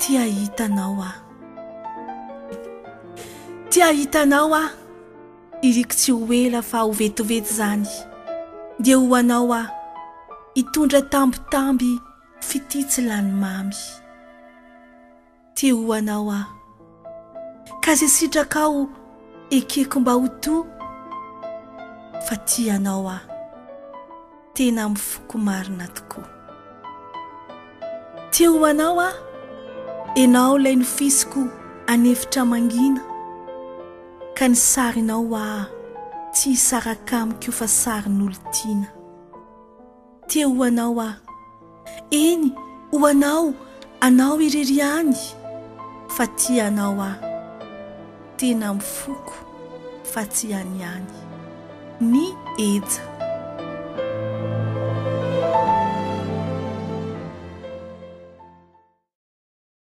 Tia hitanao aho. Tia hitanao aho. Iriko tsy ho ela fa ho vetovety zany. Dia ho anao aho. Hitondra tambitamby fititsy lany mamy. Tia ho anao aho. Ka zay sitrakao ekeko mba ho to. Fa tia anao aho. Tena mifoko marina tokoa. Tia ho anao aho. Enao lay nofisiko anefitra mangina. Ka ny sarinao aho tsy hisaraka amiko fa sarin'olo tiana. Tia ho anao aho. Eny ho anao irery any. Fa tia anao aho. Tena mifoko fa tsy ihany. Ny Eja.